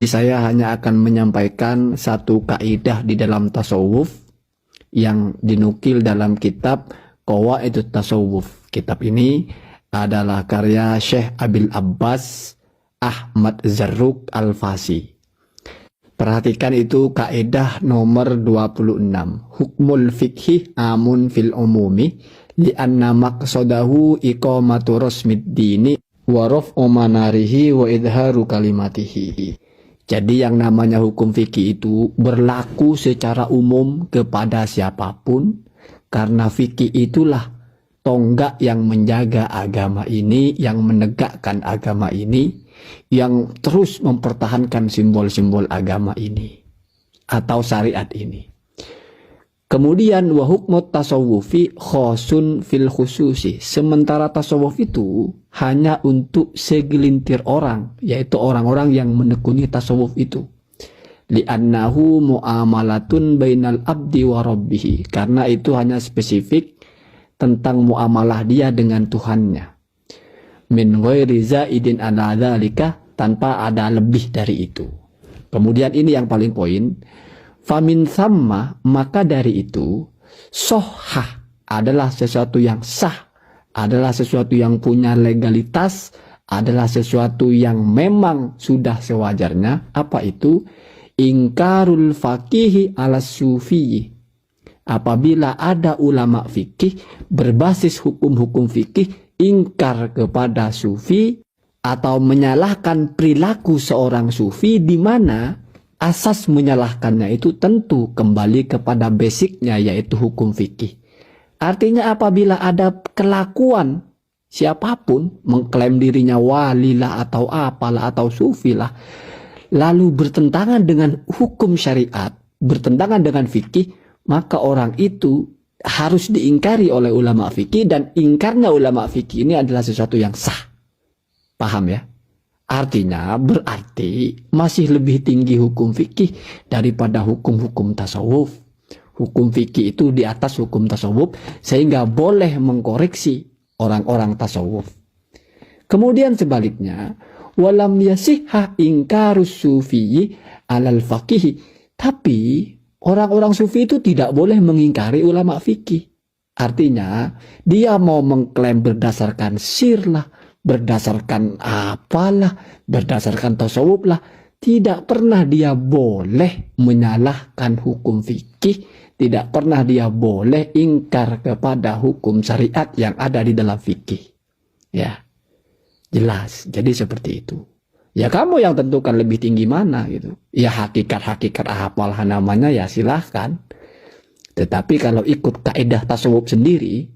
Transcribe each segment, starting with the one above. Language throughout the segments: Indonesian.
Saya hanya akan menyampaikan satu kaidah di dalam tasawuf yang dinukil dalam kitab Qawaidut Tasawuf. Kitab ini adalah karya Syekh Abil Abbas Ahmad Zarruq Al-Fasi. Perhatikan itu kaidah nomor 26. Hukmul fikhi amun fil umumi li'anna maqsadahu iqamatu rasmid dini wa raf'u manarihi wa idharu kalimatihi. Jadi yang namanya hukum fikih itu berlaku secara umum kepada siapapun, karena fikih itulah tonggak yang menjaga agama ini, yang menegakkan agama ini, yang terus mempertahankan simbol-simbol agama ini atau syariat ini. Kemudian wa hukmut tasawufi khosun fil khususi. Sementara tasawuf itu hanya untuk segelintir orang, yaitu orang-orang yang menekuni tasawuf itu. Li'annahu mu'amalatun bainal abdi wa rabbihi. Karena itu hanya spesifik tentang muamalah dia dengan Tuhannya. Min ghairi zaidin ala dzalika, tanpa ada lebih dari itu. Kemudian ini yang paling poin. Famin sama, maka dari itu sohah adalah sesuatu yang sah, adalah sesuatu yang punya legalitas, adalah sesuatu yang memang sudah sewajarnya. Apa itu? Ingkarul faqihi ala sufi. Apabila ada ulama fikih berbasis hukum-hukum fikih ingkar kepada sufi atau menyalahkan perilaku seorang sufi, di mana asas menyalahkannya itu tentu kembali kepada basicnya, yaitu hukum fikih. Artinya apabila ada kelakuan siapapun mengklaim dirinya walilah atau apalah atau sufilah, lalu bertentangan dengan hukum syariat, bertentangan dengan fikih, maka orang itu harus diingkari oleh ulama fikih, dan ingkarnya ulama fikih ini adalah sesuatu yang sah. Paham ya? Artinya berarti masih lebih tinggi hukum fikih daripada hukum-hukum tasawuf. Hukum fikih itu di atas hukum tasawuf, sehingga boleh mengkoreksi orang-orang tasawuf. Kemudian sebaliknya, walam yasihha ingkarus sufiyyi alal faqihi. Tapi orang-orang sufi itu tidak boleh mengingkari ulama fikih. Artinya dia mau mengklaim berdasarkan sirlah, berdasarkan apalah, berdasarkan tasawuf lah, tidak pernah dia boleh menyalahkan hukum fikih, tidak pernah dia boleh ingkar kepada hukum syariat yang ada di dalam fikih. Ya, jelas. Jadi seperti itu. Ya kamu yang tentukan lebih tinggi mana gitu. Ya hakikat-hakikat apalah namanya ya silahkan. Tetapi kalau ikut kaidah tasawuf sendiri,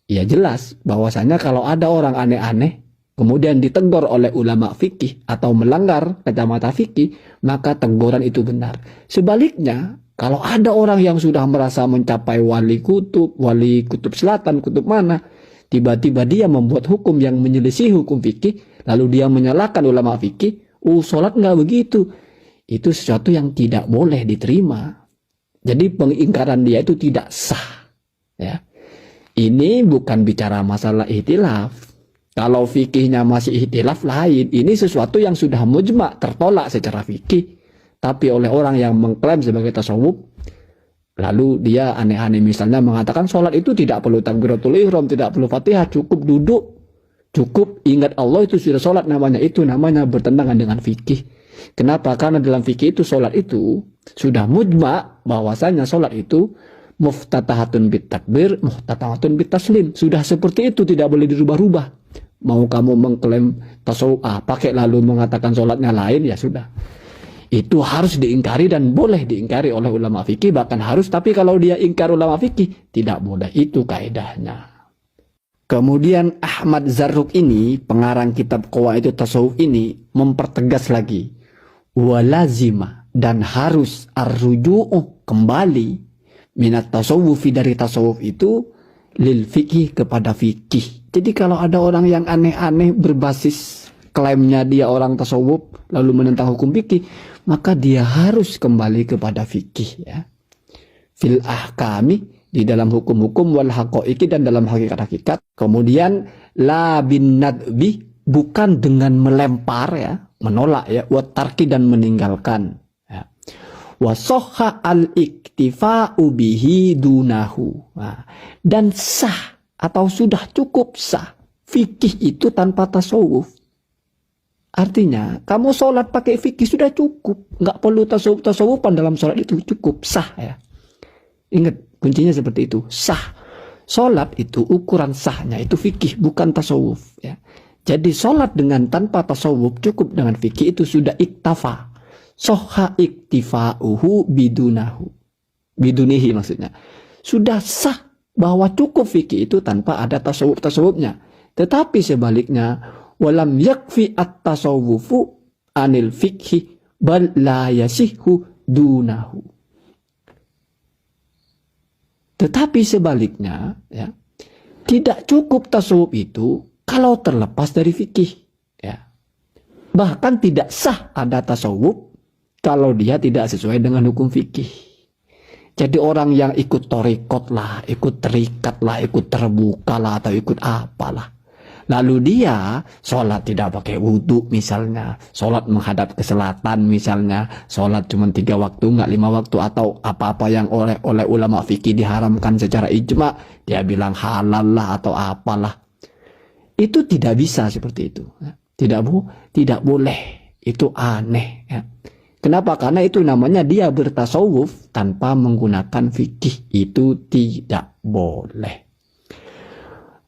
ya jelas bahwasanya kalau ada orang aneh-aneh kemudian ditegur oleh ulama fikih atau melanggar kacamata fikih, maka teguran itu benar. Sebaliknya, kalau ada orang yang sudah merasa mencapai wali kutub selatan, kutub mana, tiba-tiba dia membuat hukum yang menyelisih hukum fikih, lalu dia menyalahkan ulama fikih, sholat nggak begitu. Itu sesuatu yang tidak boleh diterima. Jadi pengingkaran dia itu tidak sah. Ya. Ini bukan bicara masalah ihtilaf. Kalau fikihnya masih ihtilaf lain. Ini sesuatu yang sudah mujma', tertolak secara fikih. Tapi oleh orang yang mengklaim sebagai tasawuf, lalu dia aneh-aneh misalnya mengatakan sholat itu tidak perlu takbiratul ihram, tidak perlu fatihah, cukup duduk, cukup ingat Allah, itu sudah sholat namanya. Itu namanya bertentangan dengan fikih. Kenapa? Karena dalam fikih itu sholat itu sudah mujma' bahwasanya sholat itu muftatahatun bit takbir, muftatahatun bit taslim. Sudah seperti itu, tidak boleh dirubah-rubah. Mau kamu mengklaim tasawuf pakai lalu mengatakan sholatnya lain, ya sudah. Itu harus diingkari dan boleh diingkari oleh ulama fikih, bahkan harus. Tapi kalau dia ingkar ulama fikih, tidak boleh. Itu kaidahnya. Kemudian Ahmad Zarruq ini, pengarang kitab Qawaidut Tasawuf ini, mempertegas lagi. Walazima, dan harus arruju'u, kembali minat tasawufi, dari tasawuf itu lil fikih, kepada fikih. Jadi kalau ada orang yang aneh-aneh berbasis klaimnya dia orang tasawuf lalu menentang hukum fikih, maka dia harus kembali kepada fikih ya. Fil ahkami, di dalam hukum-hukum, wal haqaiqi, dan dalam hakikat-hakikat. Kemudian la bin nadbi, bukan dengan melempar ya, menolak ya, wa tarki dan meninggalkan ya. Wa sahha al-iktifa'u bihi dunahu. Nah, dan sah atau sudah cukup sah fikih itu tanpa tasawuf. Artinya kamu sholat pakai fikih sudah cukup, nggak perlu tasawufan dalam sholat, itu cukup sah ya. Ingat kuncinya seperti itu, sah. Sholat itu ukuran sahnya itu fikih, bukan tasawuf ya. Jadi sholat dengan tanpa tasawuf cukup dengan fikih itu sudah iktafa. Soha iktifa'uhu bidunahu. Bidunihi maksudnya. Sudah sah bahwa cukup fikih itu tanpa ada tasawufnya. Tetapi sebaliknya, walam yakfi at-tasawufu anil fikhi bal la yasihhu dunahu. Tetapi sebaliknya, ya, tidak cukup tasawuf itu kalau terlepas dari fikih. Ya. Bahkan tidak sah ada tasawuf kalau dia tidak sesuai dengan hukum fikih. Jadi orang yang ikut torikot lah, ikut terikat lah, ikut terbuka lah, atau ikut apalah. Lalu dia sholat tidak pakai wudhu misalnya, sholat menghadap ke selatan misalnya, sholat cuma 3 waktu, nggak 5 waktu, atau apa-apa yang oleh ulama fikih diharamkan secara ijma, dia bilang halal lah atau apalah. Itu tidak bisa seperti itu. Tidak boleh. Itu aneh. Ya. Kenapa? Karena itu namanya dia bertasawuf tanpa menggunakan fikih. Itu tidak boleh.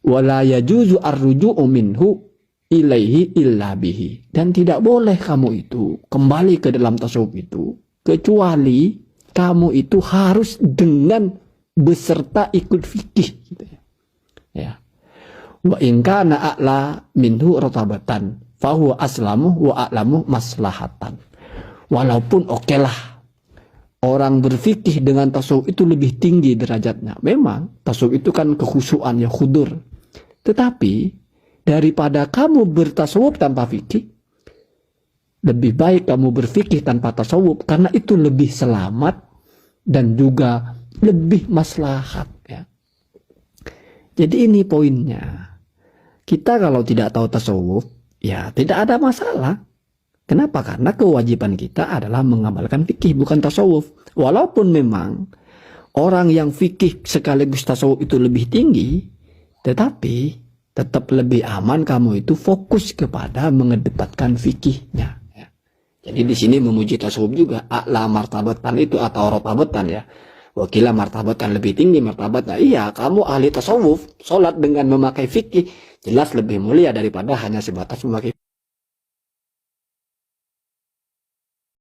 Wala yajuzu arruju'u minhu ilaihi illa bihi. Dan tidak boleh kamu itu kembali ke dalam tasawuf itu kecuali kamu itu harus dengan beserta ikut fikih gitu ya. Ya. Wa in kana a'la minhu rotabatan fahuwa aslamu wa a'lamu maslahatan. Walaupun lah orang berfikih dengan tasawuf itu lebih tinggi derajatnya. Memang tasawuf itu kan kekhusyuan ya, khudur. Tetapi daripada kamu bertasawuf tanpa fikih, lebih baik kamu berfikih tanpa tasawuf, karena itu lebih selamat dan juga lebih maslahat ya. Jadi ini poinnya. Kita kalau tidak tahu tasawuf, ya tidak ada masalah. Kenapa? Karena kewajiban kita adalah mengamalkan fikih, bukan tasawuf. Walaupun memang orang yang fikih sekaligus tasawuf itu lebih tinggi, tetapi tetap lebih aman kamu itu fokus kepada mengedepankan fikihnya. Ya. Jadi di sini memuji tasawuf juga, a'la martabatan itu atau rotabatan ya. Wakilah martabatan lebih tinggi martabatnya. Iya, kamu ahli tasawuf, sholat dengan memakai fikih jelas lebih mulia daripada hanya sebatas memakai